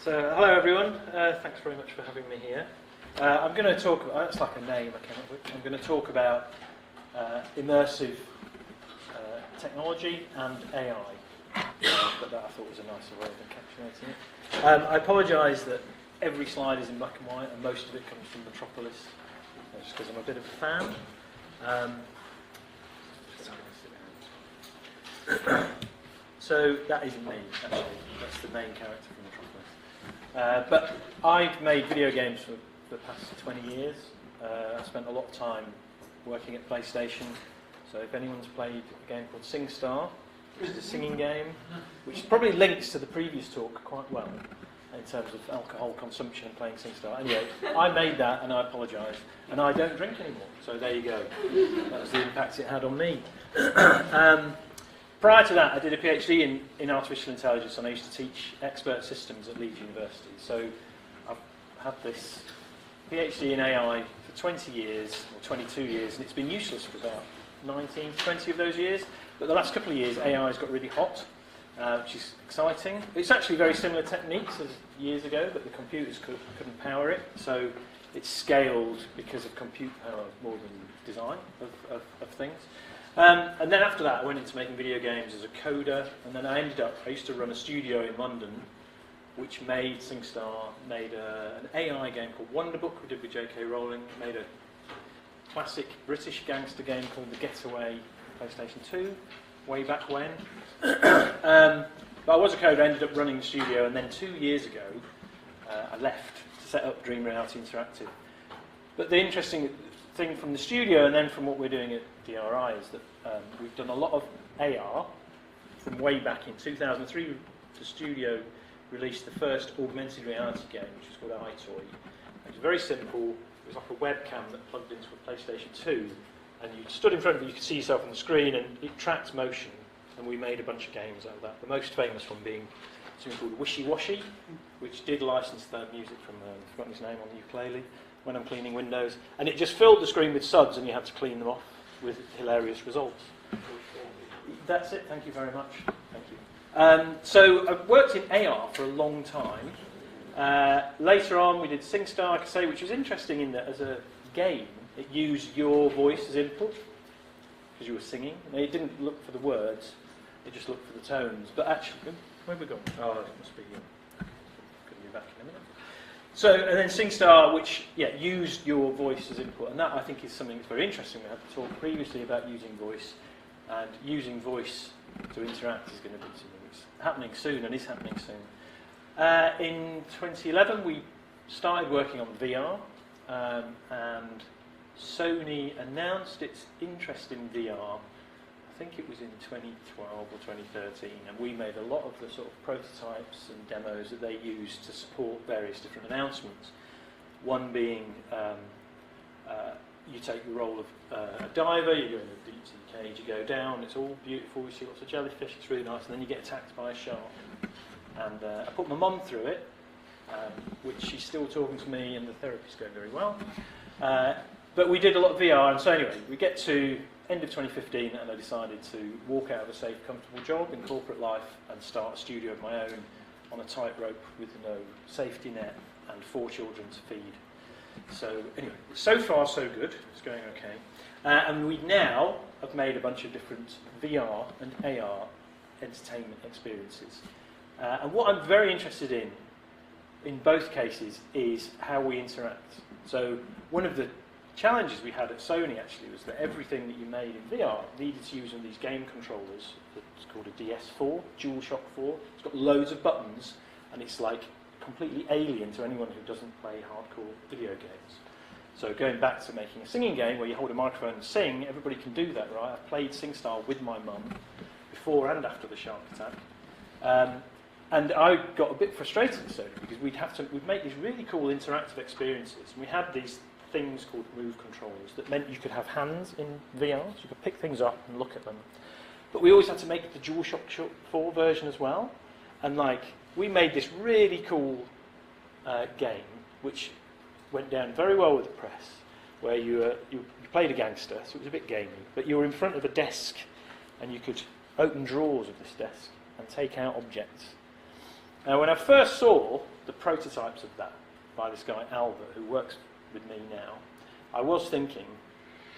So, hello everyone, thanks very much for having me here. I'm going to talk about, that's like a name I came up with, I'm going to talk about immersive technology and AI, but that I thought was a nicer way of encapsulating it. I apologise that every slide is in black and white and most of it comes from Metropolis, just because I'm a bit of a fan. So that isn't me, actually, that's the main character from Metropolis. But I've made video games for the past 20 years. I spent a lot of time working at PlayStation. So if anyone's played a game called SingStar, which is a singing game, which probably links to the previous talk quite well in terms of alcohol consumption and playing SingStar. Anyway, I made that and I apologise. And I don't drink anymore. So there you go. That was the impact it had on me. Prior to that, I did a PhD in artificial intelligence, and I used to teach expert systems at Leeds University. So I've had this PhD in AI for 20 years, or 22 years, and it's been useless for about 19, 20 of those years. But the last couple of years, AI has got really hot, which is exciting. It's actually very similar techniques as years ago, but the computers couldn't power it. So it's scaled because of compute power more than design of things. And then after that, I went into making video games as a coder, and then I used to run a studio in London, which made SingStar, made an AI game called Wonderbook, we did with J.K. Rowling, made a classic British gangster game called The Getaway, PlayStation 2, way back when. But I was a coder, I ended up running the studio, and then 2 years ago, I left to set up Dream Reality Interactive. But the interesting thing from the studio and then from what we're doing at DRI is that we've done a lot of AR from way back in 2003. The studio released the first augmented reality game, which was called iToy. It was very simple. It was like a webcam that plugged into a PlayStation 2, and you stood in front of it, you could see yourself on the screen, and it tracked motion, and we made a bunch of games out of that. The most famous one being something called Wishy Washy, which did license the music from, I've forgotten his name, on the ukulele, when I'm cleaning windows, and it just filled the screen with suds and you had to clean them off with hilarious results. That's it, thank you very much. Thank you. So I've worked in AR for a long time. Later on we did SingStar, I could say, which was interesting in that as a game it used your voice as input because you were singing. And it didn't look for the words, it just looked for the tones. But actually, where have we gone? Oh, it must be here. Could be back in a minute. So, and then SingStar, which used your voice as input, and that I think is something that's very interesting. We had talked previously about using voice, and using voice to interact is going to be something that's happening soon, and is happening soon. In 2011, we started working on VR, and Sony announced its interest in VR. I think it was in 2012 or 2013, and we made a lot of the sort of prototypes and demos that they used to support various different announcements. One being you take the role of a diver, you go in a deep sea cage, you go down, it's all beautiful, you see lots of jellyfish, it's really nice, and then you get attacked by a shark. And I put my mum through it, which she's still talking to me, and the therapy's going very well. But we did a lot of VR, and so anyway, we get to end of 2015, and I decided to walk out of a safe, comfortable job in corporate life and start a studio of my own on a tightrope with no safety net and 4 children to feed. So anyway, so far so good, it's going okay. And we now have made a bunch of different VR and AR entertainment experiences. And what I'm very interested in both cases, is how we interact. So one of the challenges we had at Sony actually was that everything that you made in VR needed to use one of these game controllers. It's called a DS4, DualShock 4. It's got loads of buttons, and it's like completely alien to anyone who doesn't play hardcore video games. So going back to making a singing game where you hold a microphone and sing, everybody can do that, right? I've played SingStar with my mum before and after the shark attack. And I got a bit frustrated at Sony because we'd make these really cool interactive experiences, and we had these things called move controllers that meant you could have hands in VR, so you could pick things up and look at them. But we always had to make the DualShock 4 version as well, and we made this really cool game which went down very well with the press, where you played a gangster, so it was a bit gamey, but you were in front of a desk and you could open drawers of this desk and take out objects. Now, when I first saw the prototypes of that by this guy, Albert, who works with me now, I was thinking,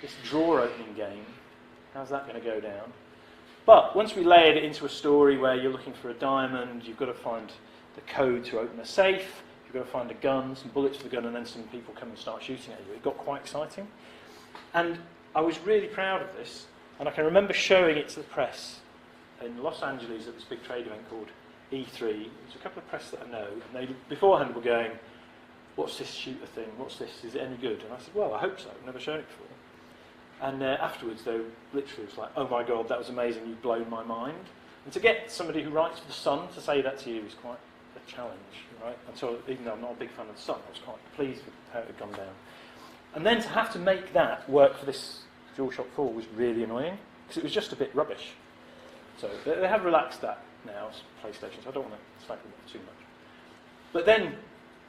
this drawer opening game, how's that going to go down? But once we layered it into a story where you're looking for a diamond, you've got to find the code to open a safe, you've got to find a gun, some bullets for the gun, and then some people come and start shooting at you. It got quite exciting. And I was really proud of this, and I can remember showing it to the press in Los Angeles at this big trade event called E3. There's a couple of press that I know, and they beforehand were going, what's this shooter thing? What's this? Is it any good? And I said, well, I hope so. I've never shown it before. And afterwards, they literally was like, oh my God, that was amazing. You've blown my mind. And to get somebody who writes for The Sun to say that to you is quite a challenge, right? And so, even though I'm not a big fan of The Sun, I was quite pleased with how it had gone down. And then to have to make that work for this DualShock 4 was really annoying, because it was just a bit rubbish. So they have relaxed that now, PlayStation, so I don't want to slack them too much. But then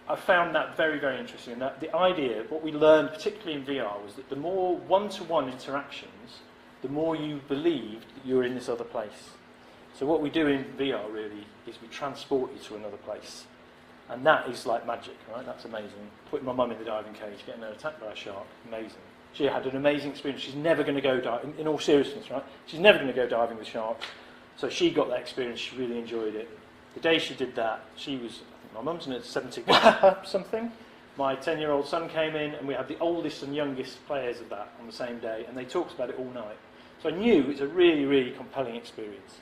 I found that very, very interesting, and that the idea, what we learned particularly in VR, was that the more one-to-one interactions, the more you believed that you were in this other place. So what we do in VR really is we transport you to another place. And that is like magic, right? That's amazing. Putting my mum in the diving cage, getting her attacked by a shark, amazing. She had an amazing experience. She's never going to go diving, in all seriousness, right? She's never going to go diving with sharks. So she got that experience, she really enjoyed it. The day she did that, she was, I think my mum's in her 70s something. My 10-year-old son came in, and we had the oldest and youngest players of that on the same day, and they talked about it all night. So I knew it's a really, really compelling experience.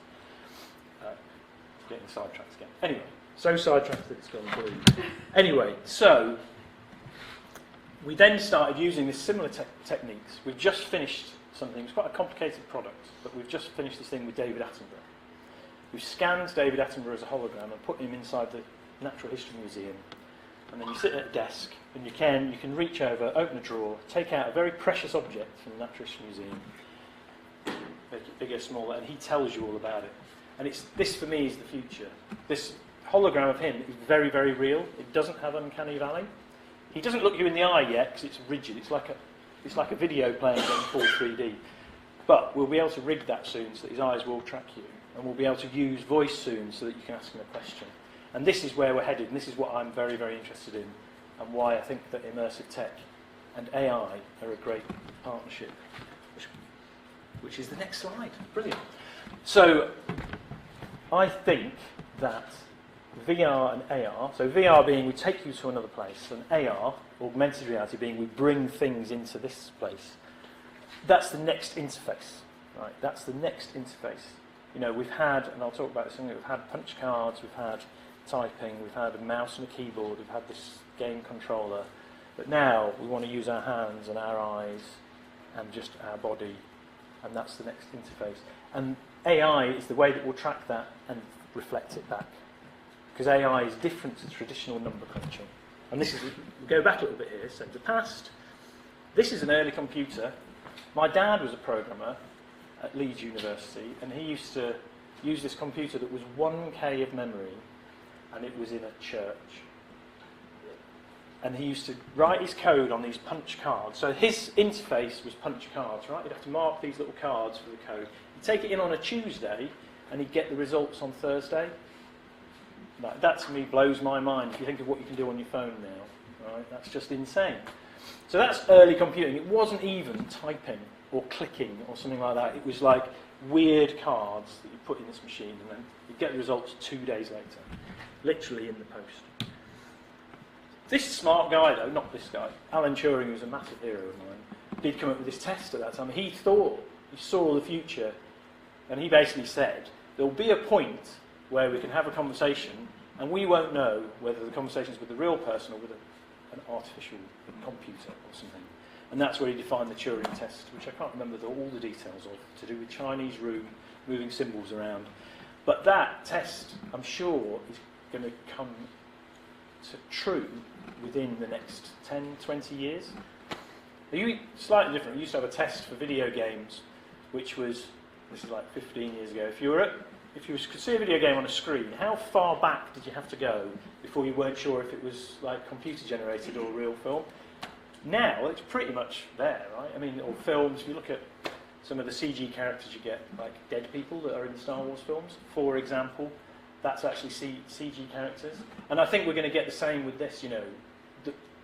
Getting sidetracked again. Anyway, so sidetracked that it's gone blue. Anyway, so we then started using this similar techniques. We've just finished something. It's quite a complicated product, but we've just finished this thing with David Attenborough. We've scanned David Attenborough as a hologram and put him inside the Natural History Museum. And then you sit at a desk, and you can reach over, open a drawer, take out a very precious object from the Natural History Museum, make it bigger, smaller, and he tells you all about it. And this, for me, is the future. This hologram of him is very, very real. It doesn't have uncanny valley. He doesn't look you in the eye yet because it's rigid. It's like a video playing in full 3D. But we'll be able to rig that soon so that his eyes will track you. And we'll be able to use voice soon so that you can ask him a question. And this is where we're headed, and this is what I'm very, very interested in, and why I think that immersive tech and AI are a great partnership. Which is the next slide. Brilliant. So I think that VR and AR, so VR being we take you to another place, and AR, augmented reality, being we bring things into this place, that's the next interface, right? That's the next interface. You know, we've had, and I'll talk about this, we've had punch cards, we've had typing, we've had a mouse and a keyboard, we've had this game controller, but now we want to use our hands and our eyes and just our body, and that's the next interface. And AI is the way that we'll track that and reflect it back. Because AI is different to traditional number crunching. And this is, we'll go back a little bit here, so the past, this is an early computer. My dad was a programmer at Leeds University, and he used to use this computer that was 1K of memory, and it was in a church. And he used to write his code on these punch cards. So his interface was punch cards, right? He'd have to mark these little cards for the code. He'd take it in on a Tuesday, and he'd get the results on Thursday. Like, that to me blows my mind if you think of what you can do on your phone now. Right? That's just insane. So that's early computing. It wasn't even typing or clicking or something like that. It was like weird cards that you put in this machine, and then you'd get the results 2 days later, literally in the post. This smart guy, though, not this guy, Alan Turing, who was a massive hero of mine, did come up with this test at that time. He saw the future, and he basically said, there'll be a point where we can have a conversation, and we won't know whether the conversation is with a real person or with an artificial computer or something. And that's where he defined the Turing test, which I can't remember all the details of, to do with Chinese room, moving symbols around. But that test, I'm sure, is going to come true within the next 10, 20 years. Slightly different. We used to have a test for video games, which was, this is like 15 years ago. If you could see a video game on a screen, how far back did you have to go before you weren't sure if it was like computer generated or real film? Now it's pretty much there, right? I mean, or films. If you look at some of the CG characters you get, like dead people that are in Star Wars films, for example, that's actually CG characters. And I think we're going to get the same with this, you know.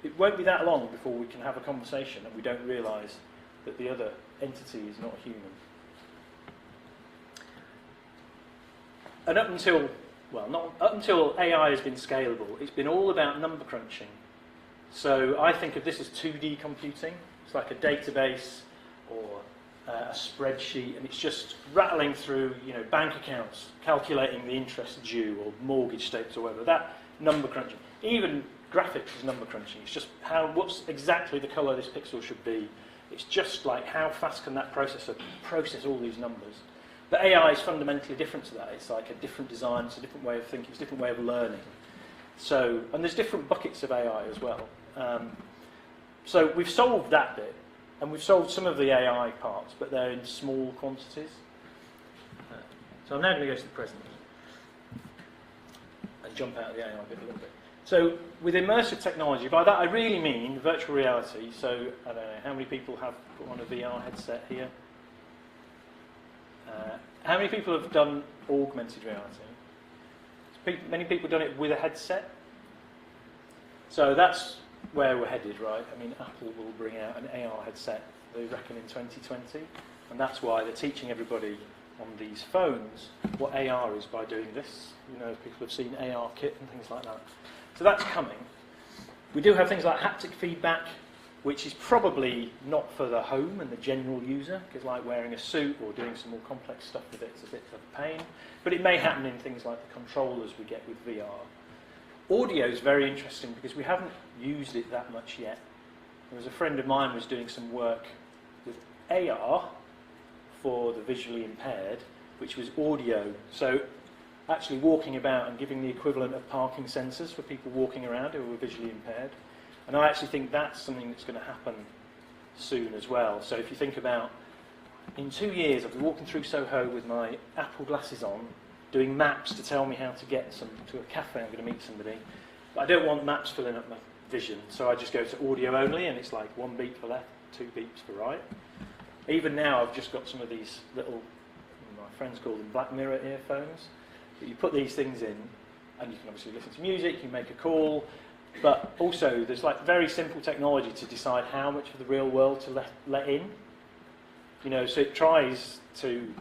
It won't be that long before we can have a conversation and we don't realise that the other entity is not human. And up until AI has been scalable, it's been all about number crunching. So I think of this as 2D computing. It's like a database or a spreadsheet, and it's just rattling through, you know, bank accounts, calculating the interest due or mortgage statements or whatever. That number crunching. Even graphics is number crunching. It's just what's exactly the colour this pixel should be. It's just like how fast can that processor process all these numbers. But AI is fundamentally different to that. It's like a different design, it's a different way of thinking, it's a different way of learning. So, and there's different buckets of AI as well. So we've solved that bit, and we've solved some of the AI parts, but they're in small quantities. So I'm now going to go to the present and jump out of the AI bit a little bit. So with immersive technology, by that I really mean virtual reality. So I don't know, how many people have put on a VR headset here? How many people have done augmented reality? Many people have done it with a headset. So that's where we're headed, right? I mean, Apple will bring out an AR headset, they reckon, in 2020. And that's why they're teaching everybody on these phones what AR is by doing this. You know, people have seen AR kit and things like that. So that's coming. We do have things like haptic feedback, which is probably not for the home and the general user, because like wearing a suit or doing some more complex stuff with it is a bit of a pain. But it may happen in things like the controllers we get with VR. Audio is very interesting because we haven't used it that much yet. There was a friend of mine was doing some work with AR for the visually impaired, which was audio. So actually walking about and giving the equivalent of parking sensors for people walking around who were visually impaired. And I actually think that's something that's going to happen soon as well. So if you think about, in 2 years I've been walking through Soho with my Apple glasses on, doing maps to tell me how to get to a cafe I'm going to meet somebody. But I don't want maps filling up my vision, so I just go to audio only, and it's like 1 beep for left, 2 beeps for right. Even now I've just got some of these little, my friends call them Black Mirror earphones. But you put these things in, and you can obviously listen to music, you can make a call, but also there's like very simple technology to decide how much of the real world to let in. You know, so it tries to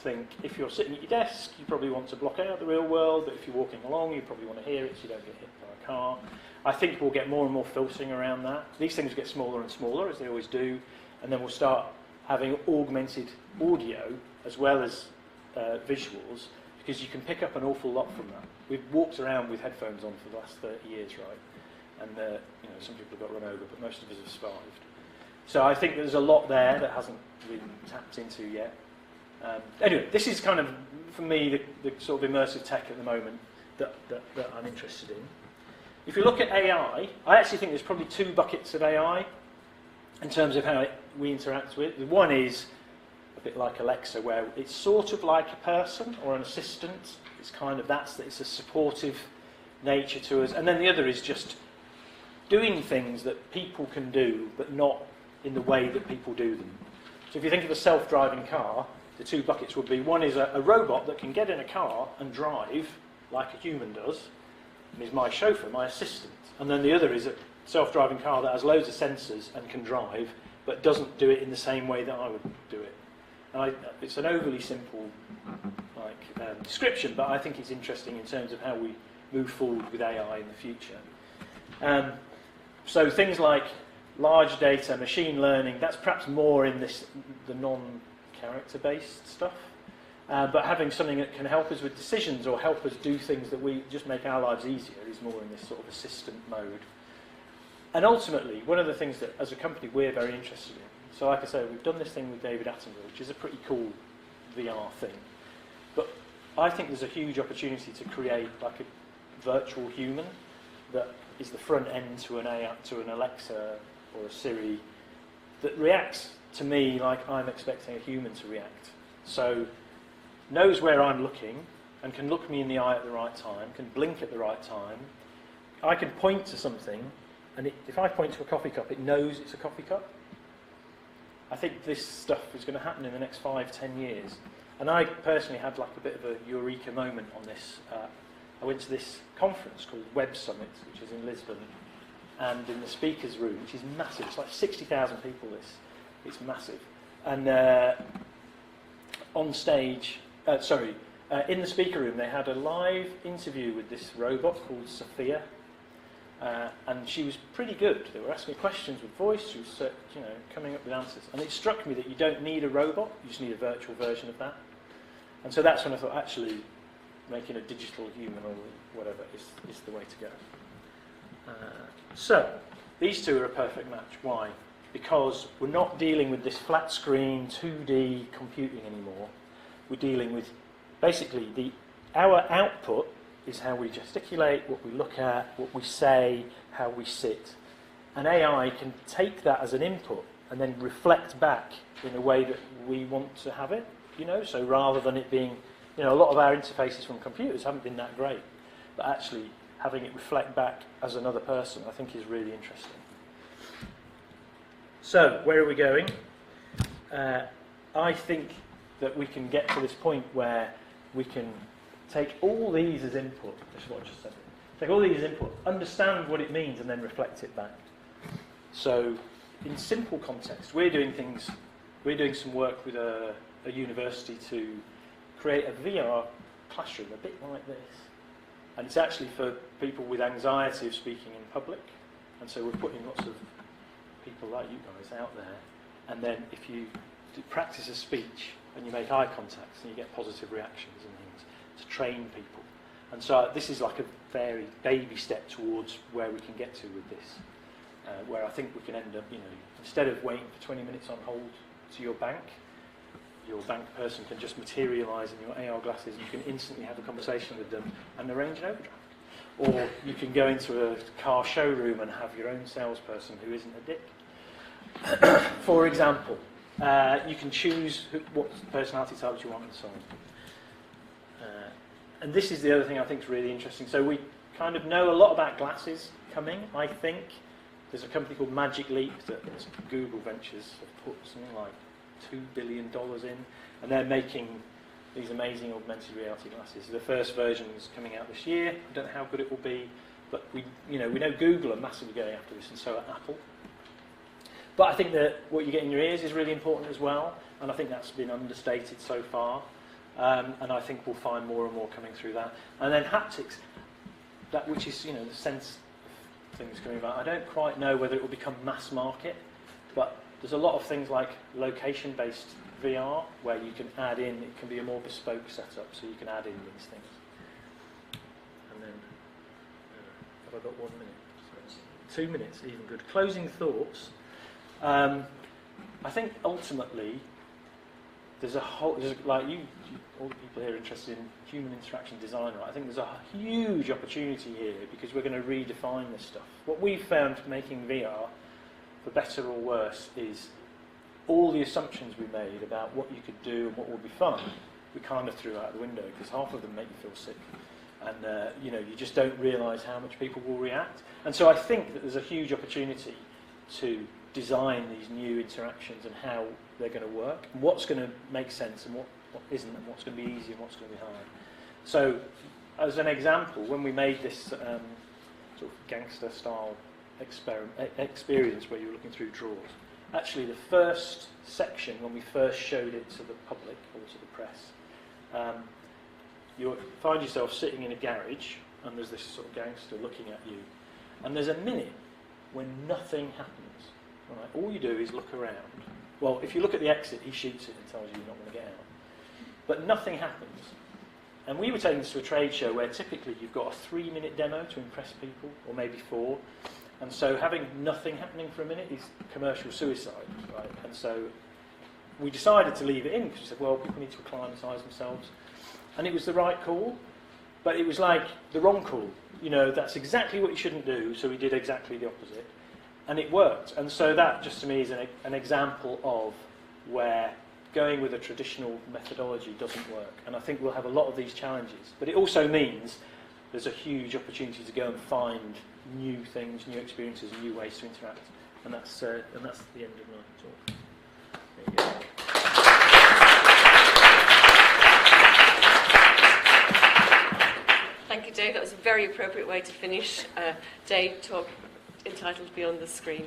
think, if you're sitting at your desk, you probably want to block out the real world, but if you're walking along, you probably want to hear it so you don't get hit by a car. I think we'll get more and more filtering around that. These things get smaller and smaller, as they always do, and then we'll start having augmented audio as well as visuals, because you can pick up an awful lot from that. We've walked around with headphones on for the last 30 years, right? And you know, some people have got run over, but most of us have survived. So I think there's a lot there that hasn't been tapped into yet. Anyway, this is kind of, for me, the sort of immersive tech at the moment that I'm interested in. If you look at AI, I actually think there's probably 2 buckets of AI in terms of how we interact with it. One is a bit like Alexa, where it's sort of like a person or an assistant. It's kind of it's a supportive nature to us. And then the other is just doing things that people can do, but not in the way that people do them. So if you think of a self-driving car, the 2 buckets would be, one is a robot that can get in a car and drive like a human does, and is my chauffeur, my assistant. And then the other is a self-driving car that has loads of sensors and can drive, but doesn't do it in the same way that I would do it. And it's an overly simple description, but I think it's interesting in terms of how we move forward with AI in the future. So things like large data, machine learning, that's perhaps more in the non-character-based stuff. But having something that can help us with decisions or help us do things that we just make our lives easier is more in this sort of assistant mode. And ultimately, one of the things that, as a company, we're very interested in. So like I say, we've done this thing with David Attenborough, which is a pretty cool VR thing. But I think there's a huge opportunity to create like a virtual human that is the front end to an Alexa or a Siri that reacts to me like I'm expecting a human to react. So knows where I'm looking and can look me in the eye at the right time, can blink at the right time. I can point to something, and if I point to a coffee cup, it knows it's a coffee cup. I think this stuff is going to happen in the next 5-10 years. And I personally had like a bit of a eureka moment on this. I went to this conference called Web Summit, which is in Lisbon, and in the speakers room, which is massive, it's like 60,000 people, it's massive. And on stage, in the speaker room, they had a live interview with this robot called Sophia, and she was pretty good. They were asking questions with voice, she was coming up with answers. And it struck me that you don't need a robot, you just need a virtual version of that. And so that's when I thought, actually, making a digital human or whatever is the way to go. So, these two are a perfect match. Why? Because we're not dealing with this flat screen 2D computing anymore. We're dealing with, basically, our output is how we gesticulate, what we look at, what we say, how we sit. And AI can take that as an input and then reflect back in a way that we want to have it. So rather than it being, a lot of our interfaces from computers haven't been that great, but actually having it reflect back as another person, I think is really interesting. So, where are we going? I think that we can get to this point where we can take all these as input, this is what I just said, take all these as input, understand what it means and then reflect it back. So, in simple context, we're doing some work with a university to create a VR classroom, a bit like this. And it's actually for people with anxiety of speaking in public. And so we're putting lots of people like you guys out there. And then if you practice a speech and you make eye contact and you get positive reactions and things, to train people. And so this is like a very baby step towards where we can get to with this. Where I think we can end up, instead of waiting for 20 minutes on hold to your bank person can just materialise in your AR glasses and you can instantly have a conversation with them and arrange an overdraft. Or you can go into a car showroom and have your own salesperson who isn't a dick. For example, you can choose what personality types you want and so on. And this is the other thing I think is really interesting. So we kind of know a lot about glasses coming, I think. There's a company called Magic Leap that Google Ventures have put something like $2 billion in, and they're making these amazing augmented reality glasses. The first version is coming out this year. I don't know how good it will be, but we know Google are massively going after this, and so are Apple. But I think that what you get in your ears is really important as well, and I think that's been understated so far. And I think we'll find more and more coming through that. And then haptics, that which is the sense of things coming about. I don't quite know whether it will become mass market, but there's a lot of things like location-based VR where you can add in, it can be a more bespoke setup, so you can add in these things. And then, have I got 1 minute? So 2 minutes, even good. Closing thoughts. I think ultimately, there's all the people here interested in human interaction design, right? I think there's a huge opportunity here because we're going to redefine this stuff. What we've found making VR, for better or worse, is all the assumptions we made about what you could do and what would be fun, we kind of threw out the window because half of them make you feel sick. And you just don't realise how much people will react. And so I think that there's a huge opportunity to design these new interactions and how they're going to work, and what's going to make sense and what isn't, and what's going to be easy and what's going to be hard. So, as an example, when we made this sort of gangster-style experience where you were looking through drawers, actually the first section, when we first showed it to the public or to the press, you find yourself sitting in a garage and there's this sort of gangster looking at you, and there's a minute when nothing happens. Right? All you do is look around. Well, if you look at the exit, he shoots it and tells you you're not going to get out. But nothing happens. And we were taking this to a trade show where typically you've got a 3-minute demo to impress people, or maybe 4. And so having nothing happening for a minute is commercial suicide, right? And so we decided to leave it in because we said, well, people need to acclimatise themselves. And it was the right call, but it was like the wrong call. That's exactly what you shouldn't do, so we did exactly the opposite. And it worked. And so that, just to me, is an example of where going with a traditional methodology doesn't work. And I think we'll have a lot of these challenges. But it also means there's a huge opportunity to go and find new things, new experiences, new ways to interact. And that's the end of my talk. There you go. Dave. That was a very appropriate way to finish Dave talk entitled Beyond the Screen.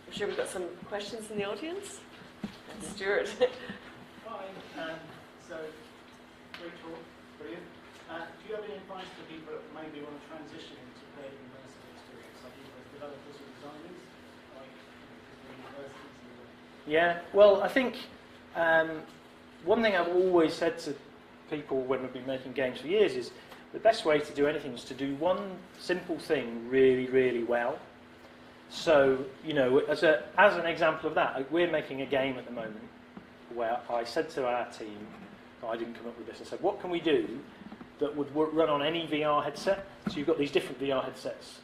I'm sure we've got some questions in the audience. Stuart. Hi. So, great talk. Brilliant. Do you have any advice for people that maybe want to transition into their immersive experience, like either developers or designers, like universities? Yeah, well, I think one thing I've always said to people when we've been making games for years is the best way to do anything is to do one simple thing really, really well. So, you know, as an example of that, we're making a game at the moment where I said to our team, I didn't come up with this, I said, what can we do that would run on any VR headset? So you've got these different VR headsets,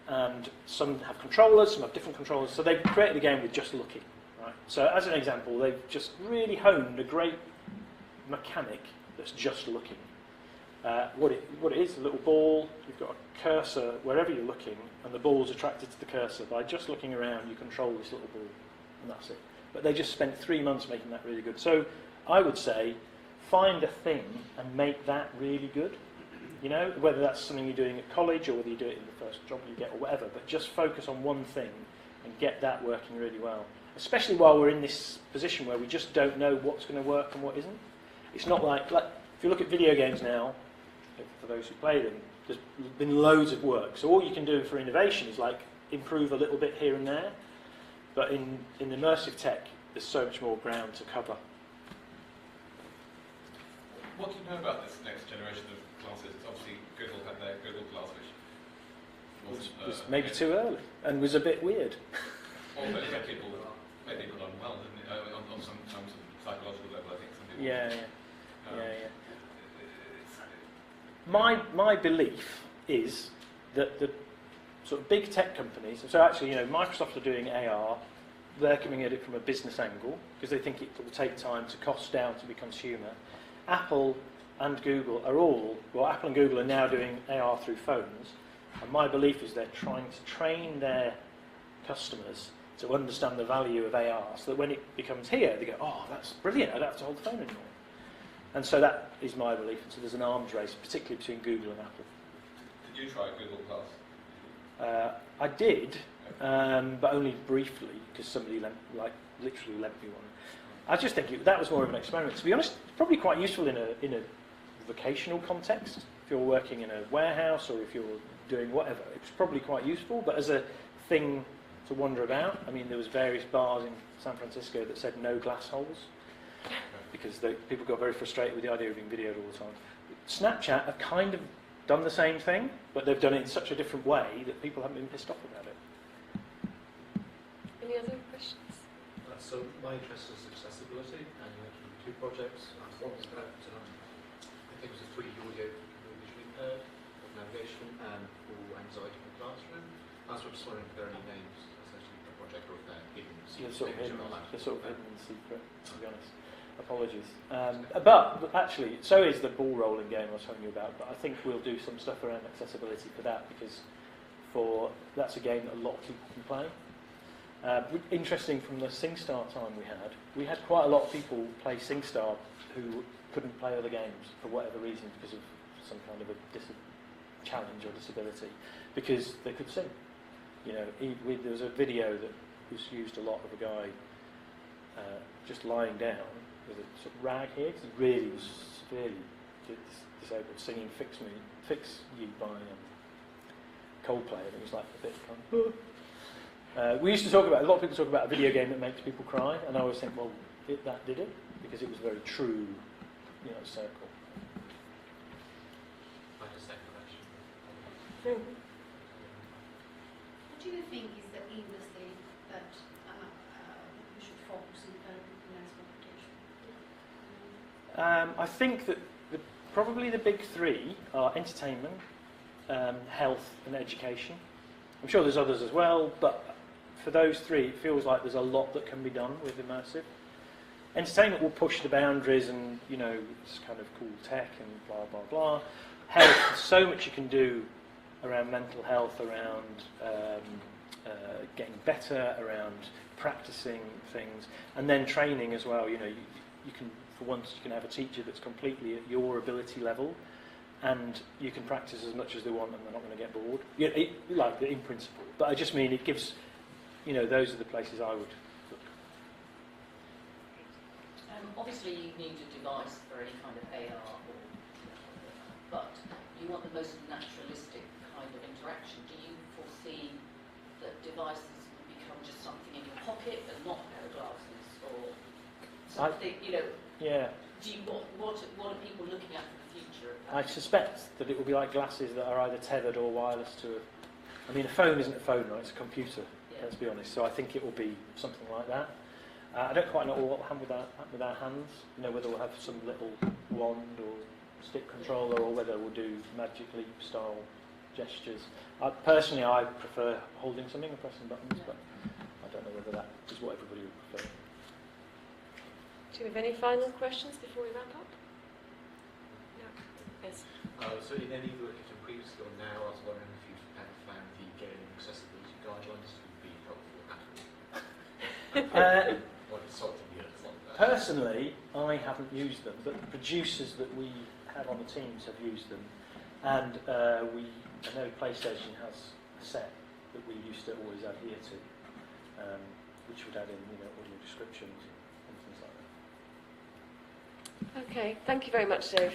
and some have controllers, some have different controllers, so they've created a game with just looking. Right? So as an example, they've just really honed a great mechanic that's just looking. What it is, a little ball, you've got a cursor wherever you're looking, and the ball's attracted to the cursor. By just looking around, you control this little ball, and that's it. But they just spent 3 months making that really good. So I would say, find a thing and make that really good. You know, whether that's something you're doing at college or whether you do it in the first job you get or whatever, but just focus on one thing and get that working really well. Especially while we're in this position where we just don't know what's going to work and what isn't. It's not like if you look at video games now, for those who play them, there's been loads of work. So all you can do for innovation is like improve a little bit here and there. But in immersive tech, there's so much more ground to cover. What do you know about this next generation of classes? Obviously, Google had their Google class, which was maybe too early and was a bit weird. Or made people unwell, didn't it? On some psychological level, I think. Some people Yeah. My belief is that the sort of big tech companies, so actually, you know, Microsoft are doing AR, they're coming at it from a business angle because they think it will take time to cost down to be consumer. Apple and Google Apple and Google are now doing AR through phones, and my belief is they're trying to train their customers to understand the value of AR so that when it becomes here, they go, oh, that's brilliant, I don't have to hold the phone anymore. And so that is my belief, and so there's an arms race, particularly between Google and Apple. Did you try Google Plus? I did, but only briefly, because somebody literally lent me one. I just think that was more of an experiment. To be honest, it's probably quite useful in a vocational context. If you're working in a warehouse or if you're doing whatever, it's probably quite useful. But as a thing to wander about, I mean, there was various bars in San Francisco that said no glass holes because people got very frustrated with the idea of being videoed all the time. Snapchat have kind of done the same thing, but they've done it in such a different way that people haven't been pissed off about it. Any other questions? So my interest is accessibility, and you mentioned 2 projects. One was about, I think it was a 3D audio for visually impaired, of navigation, and for anxiety in the classroom. I was just wondering if there are any names associated with the project, or if they're hidden. They're sort of hidden in secret, to be honest. Apologies. But actually, so is the ball rolling game I was telling you about, but I think we'll do some stuff around accessibility for that, because that's a game that a lot of people can play. Interesting, from the SingStar time we had quite a lot of people play SingStar who couldn't play other games for whatever reason because of some kind of a challenge or disability, because they could sing. You know, there was a video that was used a lot of a guy just lying down with a sort of rag here, because he really was severely disabled, singing Fix You by Coldplay, and it was like a bit kind of... we used to talk about, a lot of people talk about a video game that makes people cry, and I always think, well, that did it, because it was a very true, circle. Like a second question. What do you think is the industry that we should focus on in computation? I think that probably the big 3 are entertainment, health, and education. I'm sure there's others as well, but for those 3, it feels like there's a lot that can be done with immersive. Entertainment will push the boundaries, and it's kind of cool tech and blah blah blah. Health, there's so much you can do around mental health, around getting better, around practicing things, and then training as well. You can, for once, you can have a teacher that's completely at your ability level, and you can practice as much as they want and they're not going to get bored. Yeah, like in principle. But I just mean it gives, those are the places I would look. Obviously you need a device for any kind of AR, but you want the most naturalistic kind of interaction. Do you foresee that devices will become just something in your pocket and not a pair of glasses, or something, Yeah. What are people looking at for the future? I suspect that it will be like glasses that are either tethered or wireless to a phone isn't a phone, right? It's a computer, let's be honest. So I think it will be something like that. I don't quite know what will happen with our hands, whether we'll have some little wand or stick controller, or whether we'll do Magic Leap style gestures. Personally, I prefer holding something and pressing buttons, but I don't know whether that is what everybody would prefer. Do you have any final questions before we wrap up? No. Yes. So in any of the work you've done previously or now, I was wondering if you've found the gaming accessibility guidelines to be helpful at all. Or consulting the others on that. Personally, I haven't used them, but the producers that we have on the teams have used them. And I know PlayStation has a set that we used to always adhere to, which would add in, audio descriptions and things like that. Okay, thank you very much, Dave.